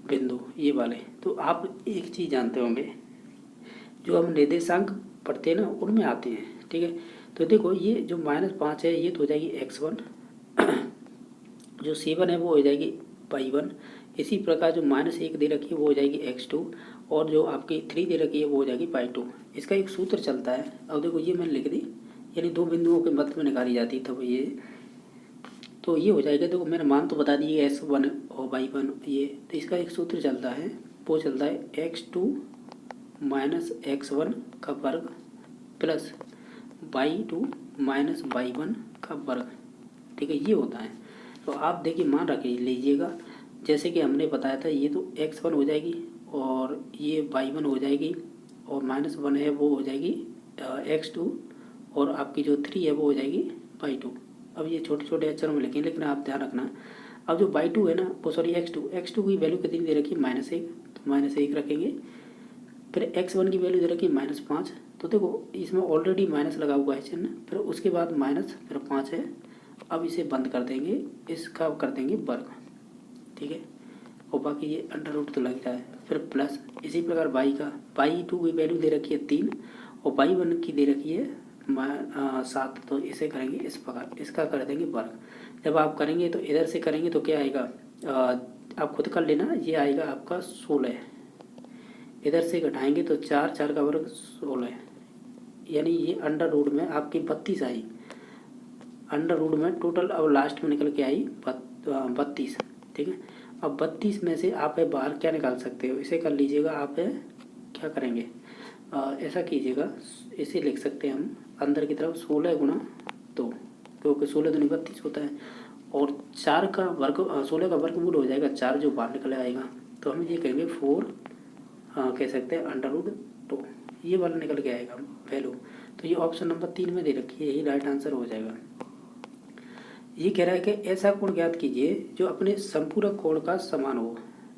बिंदु ये वाले, तो आप एक चीज़ जानते होंगे, जो हम निर्देशांक पढ़ते हैं ना उनमें आते हैं, ठीक है। तो देखो ये जो -5 है ये तो हो जाएगी x1, जो C1 है वो हो जाएगी y1। इसी प्रकार जो -1 दे रखी है वो हो जाएगी x2, और जो आपकी 3 दे रखी है वो हो जाएगी y2। इसका एक सूत्र चलता है, अब देखो ये मैंने लिख दी, यानी दो बिंदुओं के मध्य में निकाली जाती है, तब ये तो ये हो जाएगा। देखो मैंने मान तो बता दिए x1 और y1 ये, तो इसका एक सूत्र चलता है, वो चलता है x2 माइनस x1 का वर्ग प्लस y2 माइनस y1 का वर्ग। ठीक है, ये होता है। तो आप देखिए मान रख लीजिएगा, जैसे कि हमने बताया था, ये तो x1 हो जाएगी और ये y1 हो जाएगी, और -1 है वो हो जाएगी x2, और आपकी जो 3 है वो हो जाएगी y2। अब ये छोटे छोटे अक्षरों में लिखें, लेकिन आप ध्यान रखना, अब जो y2 है ना वो सॉरी x2 की वैल्यू कितनी दे रखी है -1, तो -1 रखेंगे। फिर x1 की वैल्यू दे रखी है -5, तो देखो इसमें ऑलरेडी माइनस लगा हुआ है चिन्ह, फिर उसके बाद माइनस, फिर 5 है। अब इसे बंद कर देंगे, इसका कर देंगे वर्ग। ठीक है, और बाकी ये अंडर रूट तो लग रहा है, फिर प्लस। इसी प्रकार y2 की वैल्यू दे रखी है 3, और y1 की दे रखी है 7, तो इसे करेंगे इस प्रकार, इसका कर देंगे वर्ग। जब आप करेंगे तो इधर से करेंगे तो क्या आएगा, आप खुद कर लेना, ये आएगा आपका 16। इधर से घटाएंगे तो 4 का वर्ग 16, यानी ये अंडर रूट में आपकी 32 आई। अंडर रूट में टोटल अब लास्ट में निकल के आई 32। ठीक है, अब 32 में से आप बाहर क्या निकाल सकते हो, इसे कर लीजिएगा। आप क्या करेंगे, ऐसा कीजिएगा, इसे लिख सकते हैं हम अंदर की तरफ 16 गुणा 2, क्योंकि 16 दूनी 32 होता है, और 4 का वर्ग 16 का वर्गमूल हो जाएगा 4, जो बाहर निकल आएगा, तो हम ये कहेंगे 4 कह सकते हैं अंडर रूट 2, ये वाला निकल के आएगा वैल्यू। तो ये ऑप्शन नंबर 3 में दे रखी है, यही राइट आंसर हो जाएगा। ये कह रहा है कि ऐसा कोण ज्ञात कीजिए जो अपने संपूरक कोण का समान हो।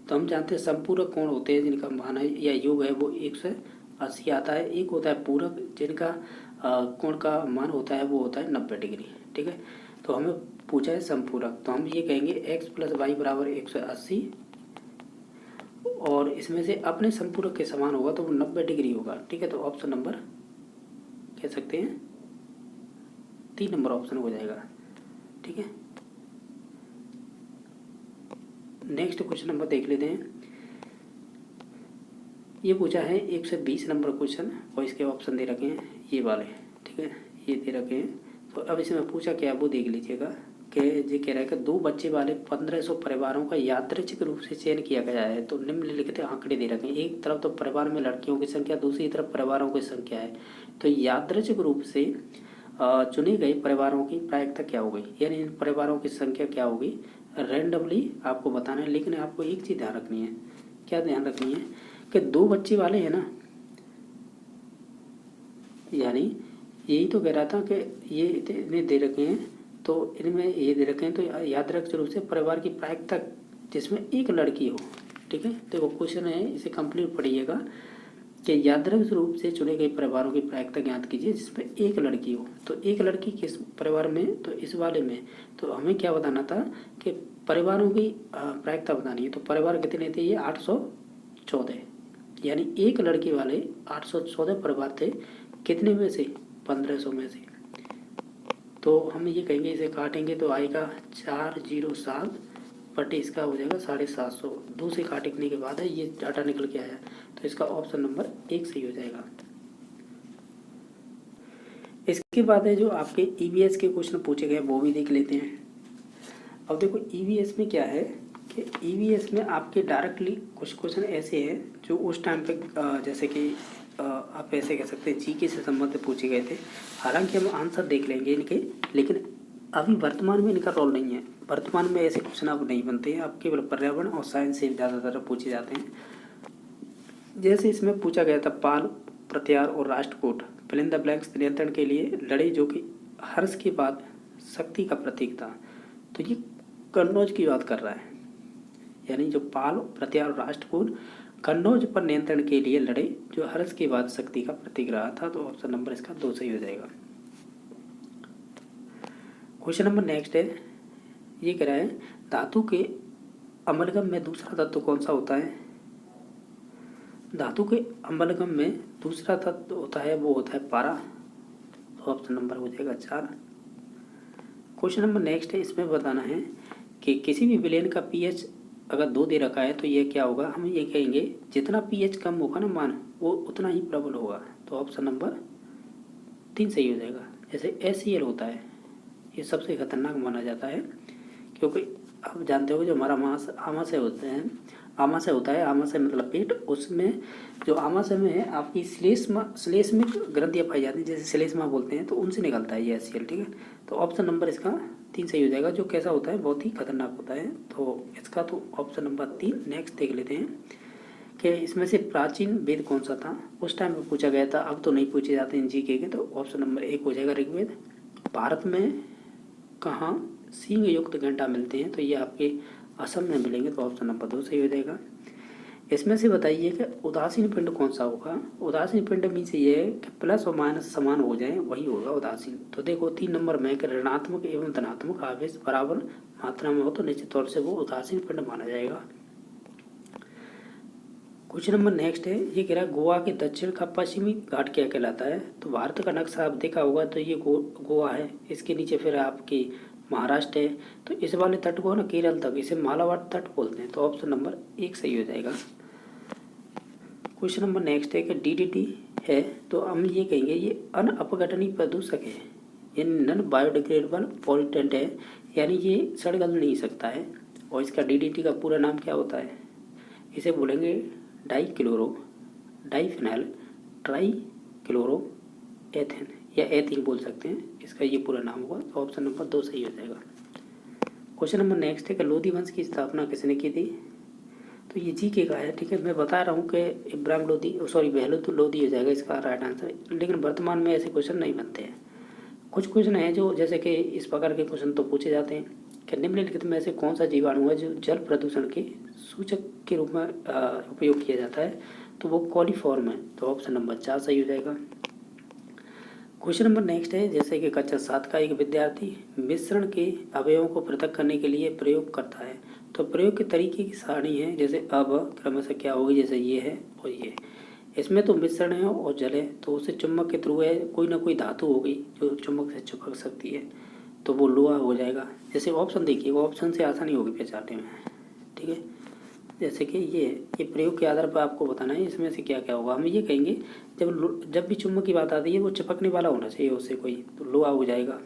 तो हम जानते हैं संपूरक कोण होते हैं जिनका मान है या योग है वो 180 आता है। एक होता है पूरक, जिनका कोण का मान होता है वो होता है 90 डिग्री। ठीक है, तो हमें पूछा है संपूरक, तो हम ये कहेंगे x + y बराबर 180, और इसमें से अपने संपूरक के समान होगा तो वो 90 डिग्री होगा। ठीक है, तो ऑप्शन नंबर कह सकते हैं 3 नंबर ऑप्शन हो जाएगा। ठीक है, नेक्स्ट क्वेश्चन नंबर देख लेते हैं। ये पूछा है 120 नंबर क्वेश्चन, और इसके ऑप्शन दे रखे हैं ये वाले। ठीक है, ये दे रखे हैं। तो अब इसमें पूछा क्या है वो देख लीजिएगा कि ये कह रहा है कि 2 बच्चे वाले 1500 परिवारों का यादृच्छिक रूप से चयन किया गया है। तो निम्नलिखित आंकड़े दे रखे हैं, एक तरफ तो परिवार में लड़कियों की संख्या, दूसरी तरफ परिवारों की संख्या है। तो यादृच्छिक रूप से चुने गए परिवारों की प्रायिकता क्या होगी, यानी इन परिवारों की संख्या क्या होगी, रैंडमली आपको बताना है। लेकिन आपको एक चीज़ ध्यान रखनी है, क्या ध्यान रखनी है कि 2 बच्चे वाले हैं ना, यानी यही तो कह रहा था कि ये इतने दे रखे हैं, तो इनमें ये दे रखे हैं, तो यादृच्छिक रूप से परिवार की प्रायिकता जिसमें एक लड़की हो। ठीक है, देखो क्वेश्चन है, इसे कंप्लीट पढ़िएगा कि यादृच्छिक रूप से चुने गए परिवारों की प्रायिकता ज्ञात कीजिए जिसमें एक लड़की हो। तो एक लड़की किस परिवार में, तो इस वाले में। तो हमें क्या बताना था कि परिवारों की प्रायिकता बतानी है। तो परिवार कितने थे, ये 814, यानी एक लड़की वाले 814 परिवार थे, कितने में से, 1500 में से। तो हम ये कहेंगे, इसे काटेंगे तो आएगा 407 बटे इसका हो जाएगा 750। 2 से काटने के बाद है ये डाटा निकल के आया, तो इसका ऑप्शन नंबर 1 सही हो जाएगा। इसके बाद है जो आपके EVS के क्वेश्चन पूछे गए वो भी देख लेते हैं। अब देखो EVS में क्या है कि EVS में आपके डायरेक्टली कुछ क्वेश्चन ऐसे हैं जो उस टाइम पे जैसे कि आप ऐसे कह सकते हैं GK से संबंधित पूछे गए थे। हालांकि हम आंसर देख लेंगे इनके, लेकिन अभी वर्तमान में इनका रोल नहीं है। वर्तमान में ऐसे क्वेश्चन अब नहीं बनते हैं, अब केवल पर्यावरण और साइंस से ज़्यादातर पूछे जाते हैं। जैसे इसमें पूछा गया था पाल, प्रत्यार और Rashtrakuta fill in the blanks नियंत्रण के लिए लड़े, जो कि हर्ष के बाद शक्ति का प्रतीक था। तो ये कन्नौज की बात कर रहा है, यानी जो पाल, प्रत्यार और राष्ट्रकूट कन्नौज पर नियंत्रण के लिए लड़े, जो हर्ष के बाद शक्ति का प्रतीक रहा था। तो ऑप्शन नंबर इसका 2 सही हो जाएगा। क्वेश्चन नंबर नेक्स्ट है, ये कह रहा है धातु के अमलगम में दूसरा तत्व कौन सा होता है। धातु के अमलगम में दूसरा तत्व होता है वो होता है पारा। तो ऑप्शन नंबर हो जाएगा 4। क्वेश्चन नंबर नेक्स्ट है, इसमें बताना है कि किसी भी विलेन का पीएच अगर 2 दे रखा है तो ये क्या होगा, हम ये कहेंगे जितना पीएच कम होगा ना मान वो उतना ही प्रबल होगा। तो ऑप्शन नंबर 3 सही हो जाएगा। जैसे HCl होता है, ये सबसे खतरनाक माना जाता है, क्योंकि आप जानते हो जो हमारा आमाशय होते हैं, आमाशय होता है, आमाशय मतलब पेट, उसमें जो आमाशय में है आपकी श्लेष्मिक ग्रंथियाँ पाई जाती हैं, जैसे श्लेष्मा बोलते हैं, तो उनसे निकलता है ये HCl। ठीक है, तो ऑप्शन नंबर इसका 3 सही हो जाएगा, जो कैसा होता है, बहुत ही खतरनाक होता है। तो इसका तो ऑप्शन नंबर 3। नेक्स्ट देख लेते हैं कि इसमें से प्राचीन वेद कौन सा था, उस टाइम में पूछा गया था, अब तो नहीं पूछे जाते हैं GK के। तो ऑप्शन नंबर 1 हो जाएगा ऋग्वेद। भारत में कहाँ सींग युक्त घंटा मिलते हैं, तो ये आपके असम में मिलेंगे, तो ऑप्शन नंबर 2 सही हो जाएगा। इसमें से बताइए कि उदासीन पिंड कौन सा होगा। उदासीन पिंड मीन्स ये है कि प्लस और माइनस समान हो जाए, वही होगा उदासीन। तो देखो 3 नंबर में कि ऋणात्मक एवं धनात्मक आवेश बराबर मात्रा में हो तो निश्चित तौर से वो उदासीन पिंड माना जाएगा। क्वेश्चन नंबर नेक्स्ट है, ये कह रहा है गोवा के दक्षिण का पश्चिमी घाट क्या कहलाता है। तो भारत का नक्शा आप देखा होगा, तो ये गोवा है, इसके नीचे फिर आपकी महाराष्ट्र है, तो इस वाले तट को ना केरल तक, इसे मालाबार तट बोलते हैं। तो ऑप्शन नंबर 1 सही हो जाएगा। क्वेश्चन नंबर नेक्स्ट है कि DDT है, तो हम ये कहेंगे ये अनअपघटनीय प्रदूषक है, ये नॉन बायोडिग्रेडेबल पॉल्यूटेंट है, यानी ये सड़ गल नहीं सकता है। और इसका DDT का पूरा नाम क्या होता है, इसे बोलेंगे डाइफिनाइल ट्राईक्लोरो एथेन या एथीन बोल सकते हैं, इसका ये पूरा नाम होगा। तो ऑप्शन नंबर 2 सही हो जाएगा। क्वेश्चन नंबर नेक्स्ट है कि लोधी वंश की स्थापना किसने की थी। तो ये GK का है, ठीक है। मैं बता रहा हूँ कि इब्राहिम लोधी, सॉरी बहलोत लोधी हो जाएगा इसका राइट आंसर, लेकिन वर्तमान में ऐसे क्वेश्चन नहीं बनते हैं। कुछ क्वेश्चन हैं जो जैसे कि इस प्रकार के क्वेश्चन तो पूछे जाते हैं कि निम्नलिखित में से कौन सा जीवाणु है जो जल प्रदूषण के सूचक के रूप में उपयोग किया जाता है, तो वो कॉलीफॉर्म है। तो ऑप्शन नंबर 4 सही हो जाएगा। क्वेश्चन नंबर नेक्स्ट है, जैसे कि कक्षा 7 का एक विद्यार्थी मिश्रण के अवयवों को पृथक करने के लिए प्रयोग करता है, तो प्रयोग के तरीके की सारणी है, जैसे अब क्रमशः क्या होगी, जैसे ये है और ये, इसमें तो मिश्रण है और जल है, तो उसे चुंबक के थ्रू है, कोई ना कोई धातु होगी जो चुंबक से चिपक सकती है, तो वो लोहा हो जाएगा। जैसे ऑप्शन देखिए, वो ऑप्शन से आसानी होगी पहचानने में, ठीक है। जैसे कि ये प्रयोग के आधार पर आपको बताना है इसमें से क्या क्या होगा। हम ये कहेंगे जब भी चुंबक की बात आती है वो चिपकने वाला होना चाहिए उससे कोई, तो लोहा हो जाएगा।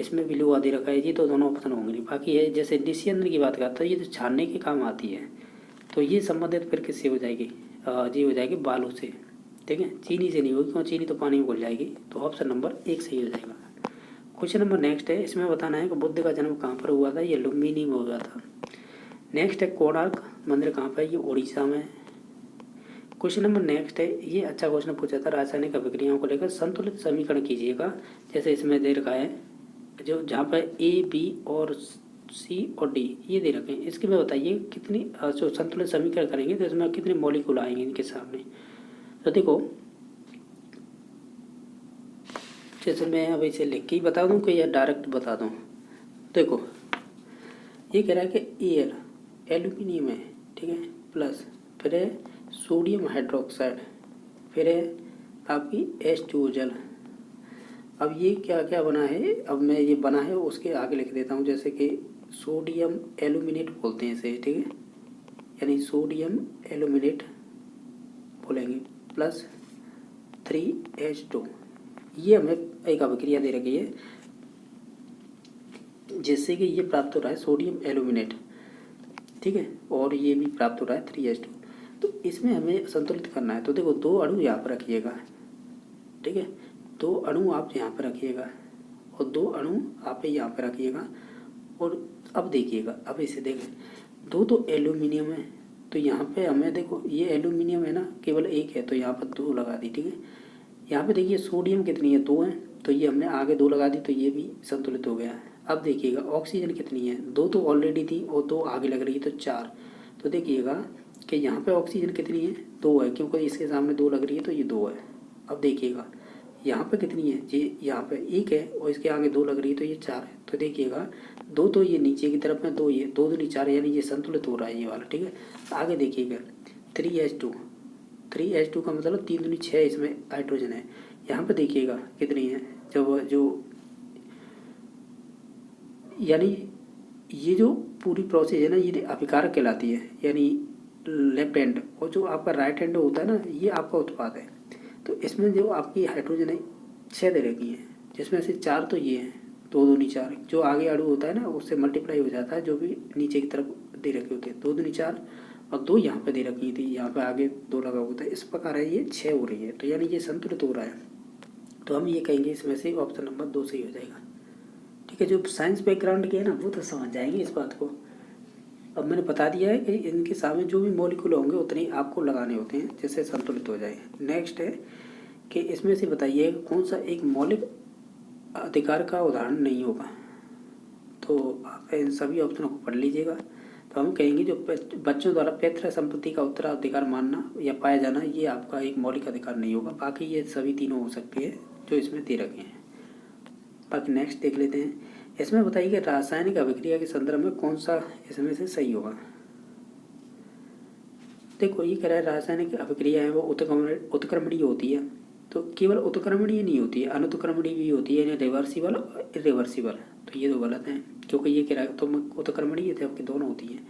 इसमें भी लोहा दे रखा है, ये तो दोनों ऑप्शन होंगे नहीं। बाकी है जैसे निस्यंद्र की बात करता है, ये तो छानने के काम आती है, तो ये संबंधित फिर किससे हो जाएगी, जी हो जाएगी बालू से, ठीक है। चीनी से नहीं होगी, क्योंकि चीनी तो पानी में घुल जाएगी। तो ऑप्शन नंबर 1 सही हो जाएगा। क्वेश्चन नंबर नेक्स्ट है, इसमें बताना है कि बुद्ध का जन्म कहाँ पर हुआ था। ये लुम्बिनी में हुआ था। नेक्स्ट है कोणार्क मंदिर कहाँ पर है, ये उड़ीसा में। क्वेश्चन नंबर नेक्स्ट है, ये अच्छा क्वेश्चन पूछा था रासायनिक अभिक्रियाओं को लेकर, संतुलित समीकरण कीजिएगा। जैसे इसमें दे रखा है जो जहाँ पर A, B और C और D ये दे रखे हैं, इसके में बताइए कितनी जो संतुलित समीकरण करेंगे तो इसमें कितने मॉलिक्यूल आएंगे इनके सामने। तो देखो जैसे मैं अब इसे लिख के ही बता दूं कि या डायरेक्ट बता दूं। देखो ये कह रहा है कि एयर एल्यूमिनियम है, ठीक है, प्लस फिर है सोडियम हाइड्रोक्साइड, फिर है आपकी H2O जल। अब ये क्या क्या बना है, अब मैं ये बना है उसके आगे लिख देता हूँ, जैसे कि सोडियम एल्यूमिनेट बोलते हैं इसे, ठीक है, यानी सोडियम एल्यूमिनेट बोलेंगे प्लस 3H2। ये हमें एक अभिक्रिया दे रखी है जिससे कि ये प्राप्त हो रहा है सोडियम एल्यूमिनेट, ठीक है, और ये भी प्राप्त हो रहा है 3H2। तो इसमें हमें संतुलित करना है। तो देखो 2 अणु यहाँ पर रखिएगा, ठीक है, 2 अणु आप यहाँ पर रखिएगा और 2 अणु आप यहाँ पर रखिएगा। और अब देखिएगा, अब इसे देखें, 2 तो एल्यूमिनियम है, तो यहाँ पे हमें देखो ये एल्यूमिनियम है ना, केवल 1 है, तो यहाँ पर 2 लगा दी, ठीक है। यहाँ पे देखिए सोडियम कितनी है, 2 है, तो ये हमने आगे 2 लगा दी, तो ये भी संतुलित हो गया है। अब देखिएगा ऑक्सीजन कितनी है, 2 तो ऑलरेडी थी और 2 आगे लग रही है, तो 4। तो देखिएगा कि यहाँ पे ऑक्सीजन कितनी है, 2 है, क्योंकि इसके सामने 2 लग रही है, तो ये 2 है। अब देखिएगा यहाँ पे कितनी है जी, यहाँ पे 1 है और इसके आगे 2 लग रही है, तो ये 4 है। तो देखिएगा 2 तो ये नीचे की तरफ में, 2 ये 2 दूनी 4, यानी ये संतुलित हो रहा है ये वाला, ठीक है। आगे देखिएगा 3H2 का मतलब 3 दूनी 6 इसमें हाइड्रोजन है। यहाँ पे देखिएगा कितनी है, जब जो यानी ये जो पूरी प्रोसेस है ना ये अभिकारक कहलाती है, यानी लेफ्ट हैंड, और जो आपका राइट हैंड होता है ना ये आपका उत्पाद है। तो इसमें जो आपकी हाइड्रोजन है 6 दे रखी है, जिसमें से 4 तो ये हैं, 2 दूनी 4, जो आगे अणु होता है ना उससे मल्टीप्लाई हो जाता है, जो भी नीचे की तरफ दे रखे होते हैं 2 दूनी 4, और 2 यहाँ पे दे रखी थी, यहाँ पे आगे 2 लगा होता है, इस प्रकार है ये 6 हो रही है, तो यानी ये संतुलित हो रहा है। तो हम ये कहेंगे इसमें से ऑप्शन नंबर 2 सही हो जाएगा। ठीक है, जो साइंस बैकग्राउंड के है ना वो तो समझ जाएंगे इस बात को। अब मैंने बता दिया है कि इनके सामने जो भी मॉलिक्यूल होंगे उतने ही आपको लगाने होते हैं जिससे संतुलित हो जाए। नेक्स्ट है कि इसमें से बताइए कौन सा एक मौलिक अधिकार का उदाहरण नहीं होगा। तो आप इन सभी ऑप्शनों को पढ़ लीजिएगा। तो हम कहेंगे जो बच्चों द्वारा पैतृक संपत्ति का उत्तराधिकार मानना या पाया जाना ये आपका एक मौलिक अधिकार नहीं होगा। बाकी ये सभी तीनों हो सकती है जो इसमें दे रखे हैं। बाकी नेक्स्ट देख लेते हैं। इसमें बताइए कि रासायनिक अभिक्रिया के संदर्भ में कौन सा इसमें से सही होगा। देखो ये कह रहा है रासायनिक अभिक्रिया है वो उत्क्रमणीय होती है, तो केवल उत्क्रमणीय नहीं होती है, अनुत्क्रमणीय भी होती है, यानी रिवर्सिबल और इरिवर्सिबल। तो ये तो गलत है क्योंकि ये कह रहा है तो उत्क्रमणीय जबकि दोनों होती हैं।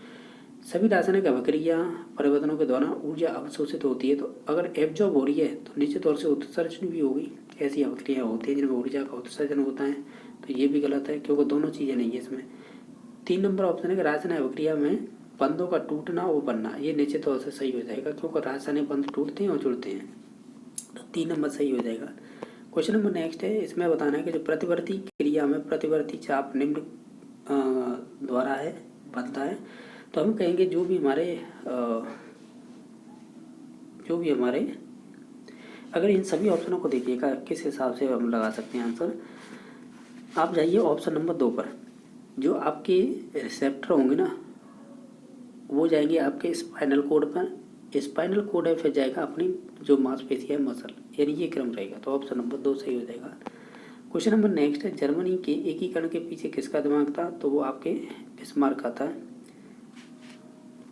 सभी रासायनिक अभिक्रिया परिवर्तनों के दौरान ऊर्जा अवशोषित होती है, तो अगर एब्जॉर्ब हो रही है तो निश्चित तौर से उत्सर्जन भी होगी। ऐसी अभिक्रिया होती है जिनमें ऊर्जा का उत्सर्जन होता है, तो ये भी गलत है क्योंकि दोनों चीज़ें नहीं है इसमें। 3 नंबर ऑप्शन है कि रासायनिक अभिक्रिया में बंधों का टूटना और बनना, ये निश्चित तौर से सही हो जाएगा क्योंकि रासायनिक बंध टूटते हैं और जुड़ते हैं, तो 3 नंबर सही हो जाएगा। क्वेश्चन नंबर नेक्स्ट है, इसमें बताना है कि जो प्रतिवर्ती क्रिया में प्रतिवर्ती चाप निम्न द्वारा है बनता है। तो हम कहेंगे जो भी हमारे अगर इन सभी ऑप्शनों को देखिएगा किस हिसाब से हम लगा सकते हैं आंसर। आप जाइए ऑप्शन नंबर 2 पर। जो आपके रिसेप्टर होंगे ना वो जाएंगे आपके स्पाइनल कोड पर, स्पाइनल कोड है फिर जाएगा अपनी जो मांसपेशी है मसल, यानी ये क्रम रहेगा। तो ऑप्शन नंबर 2 सही हो जाएगा। क्वेश्चन नंबर नेक्स्ट है, जर्मनी के एकीकरण के पीछे किसका दिमाग था। तो वो आपके बिस्मार्क का था।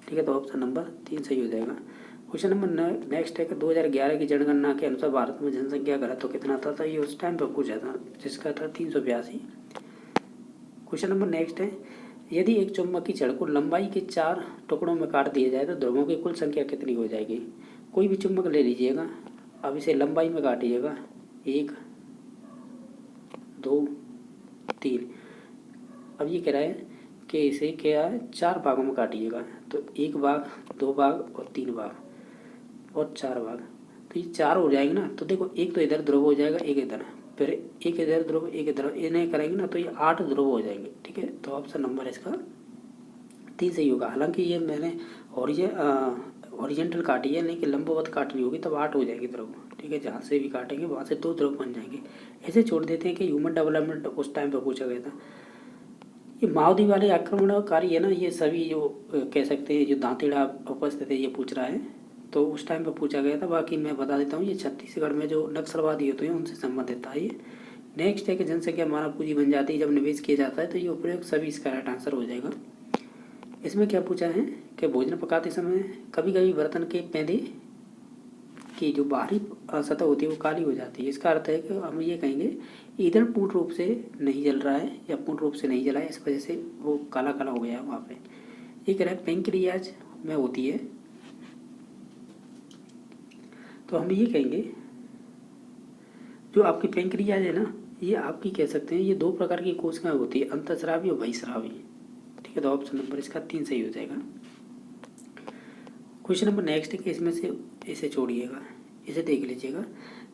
ठीक है, तो ऑप्शन नंबर 3 सही हो जाएगा। क्वेश्चन नंबर नेक्स्ट है कि 2011 की जनगणना के अनुसार भारत में जनसंख्या घनत्व कितना था। ये उस टाइम पर पूछा था जिसका था 382। क्वेश्चन नंबर नेक्स्ट है, यदि एक चुंबकीय छड़ को लंबाई के 4 टुकड़ों में काट दिया जाए तो ध्रुवों की कुल संख्या कितनी हो जाएगी। कोई भी चुंबक ले लीजिएगा, अब इसे लंबाई में काटिएगा 1 2 3। अब ये कह रहा है कि इसे क्या है 4 भागों में काटिएगा, तो 1 भाग 2 भाग और 3 भाग और 4 भाग, तो ये 4 हो जाएंगे ना। तो देखो एक तो इधर ध्रुव हो जाएगा, एक इधर, फिर एक इधर ध्रुव एक इधर, इन्हें करेंगे ना तो ये 8 ध्रुव हो जाएंगे। ठीक है, तो ऑप्शन नंबर इसका 3 सही होगा। हालांकि ये मैंने ओरिजेंटल काटी है, लेकिन लंबवत काटनी होगी तब 8 हो जाएगी ध्रुव। ठीक है, जहाँ से भी काटेंगे वहाँ से 2 ध्रुव बन जाएंगे। ऐसे छोड़ देते हैं कि ह्यूमन डेवलपमेंट उस टाइम पर पूछा गया था। ये माओवादी वाले आक्रमणकारी है ना, ये सभी जो कह सकते हैं जो दांतेड़ा उपस्थित है ये पूछ रहा है, तो उस टाइम पर पूछा गया था। बाकी मैं बता देता हूँ ये छत्तीसगढ़ में जो नक्सलवादी होते हैं उनसे संबंधित था ये। नेक्स्ट है कि जनसंख्या मानव पूंजी बन जाती है जब निवेश किया जाता है, तो ये उपयोग सभी इसका राइट आंसर हो जाएगा। इसमें क्या पूछा है कि भोजन पकाते समय कभी कभी बर्तन के पैदे की जो बाहरी सतह होती है वो काली हो जाती है। इसका अर्थ है कि हम ये कहेंगे ईंधन पूर्ण रूप से नहीं जल रहा है या पूर्ण रूप से नहीं जला है, इस वजह से वो काला काला हो गया है वहाँ पे। ये कह रहा है पेंक्रियाज में होती है, तो हम ये कहेंगे जो आपकी पेंक्रियाज है ना ये आपकी कह सकते हैं ये 2 प्रकार की कोशिकाएं होती है, अंतःस्रावी और बहिःस्रावी। ठीक है, तो ऑप्शन नंबर इसका 3 सही हो जाएगा। क्वेश्चन नंबर नेक्स्ट है कि इसमें से इसे छोड़िएगा, इसे देख लीजिएगा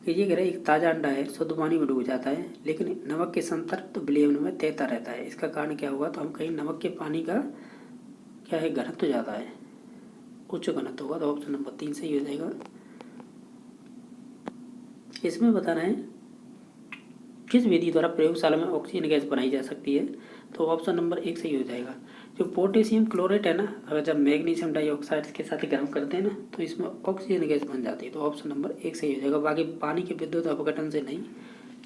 कि ये कह रहा है एक ताज़ा अंडा है शुद्ध पानी में डूब जाता है लेकिन नमक के संतृप्त विलयन में तैरता रहता है। इसका कारण क्या होगा। तो हम कहीं नमक के पानी का क्या है घनत्व तो ज़्यादा है, उच्च घनत्व होगा, तो ऑप्शन नंबर 3 सही हो जाएगा। इसमें बताना है किस विधि द्वारा प्रयोगशाला में ऑक्सीजन गैस बनाई जा सकती है। तो ऑप्शन नंबर 1 सही हो जाएगा। जो पोटेशियम क्लोरेट है ना, अगर जब मैग्नीशियम डाइऑक्साइड के साथ गर्म करते हैं ना तो इसमें ऑक्सीजन गैस बन जाती है, तो ऑप्शन नंबर 1 सही हो जाएगा। बाकी पानी के विद्युत अपघटन से नहीं,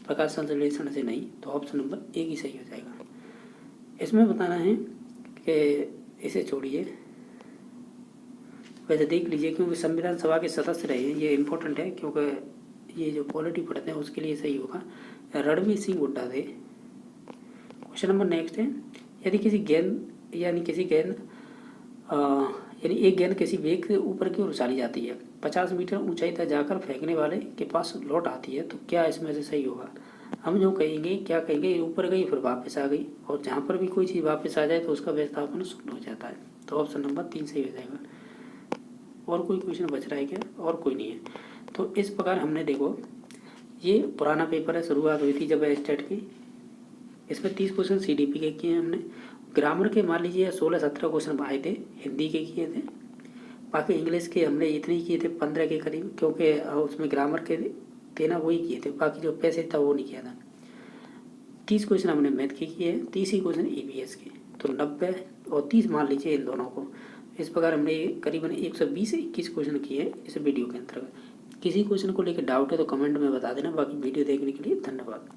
प्रकाश संश्लेषण से नहीं, तो ऑप्शन नंबर 1 ही सही हो जाएगा। इसमें बताना है कि इसे छोड़िए, वैसे देख लीजिए क्योंकि संविधान सभा के सदस्य रहे हैं, ये इम्पोर्टेंट है क्योंकि ये जो पॉलिटी पढ़ते हैं उसके लिए सही होगा। रणवीर सिंह हुड्डा थे। क्वेश्चन नंबर नेक्स्ट है, यदि किसी गेंद यानी किसी गेंद यानी एक गेंद किसी वेग से ऊपर की ओर उछाली जाती है, 50 मीटर ऊंचाई तक जाकर फेंकने वाले के पास लौट आती है, तो क्या इसमें से सही होगा? हम जो कहेंगे, क्या कहेंगे, ऊपर गई फिर वापस आ गई, और जहाँ पर भी कोई चीज़ वापस आ जाए तो उसका विस्थापन शून्य हो जाता है। तो ऑप्शन नंबर 3 सही हो जाएगा। और कोई क्वेश्चन बच रहा है क्या? और कोई नहीं है। तो इस प्रकार हमने देखो, ये पुराना पेपर है, शुरुआत हुई थी जब स्टेट की। इसमें 30 क्वेश्चन CDP के किए हैं हमने। ग्रामर के मान लीजिए 16-17 क्वेश्चन आए थे, हिंदी के किए थे। बाकी इंग्लिश के हमने इतने ही किए थे 15 के करीब, क्योंकि उसमें ग्रामर के देना वही किए थे, बाकी जो पैसे था वो नहीं किया था। 30 क्वेश्चन हमने मैथ के किए हैं, 30 ही क्वेश्चन EVS के, तो 90 और 30 मान लीजिए इन दोनों को। इस प्रकार हमने करीबन 120-21 क्वेश्चन किए हैं इस वीडियो के अंतर्गत। किसी क्वेश्चन को लेकर डाउट है तो कमेंट में बता देना। बाकी वीडियो देखने के लिए धन्यवाद।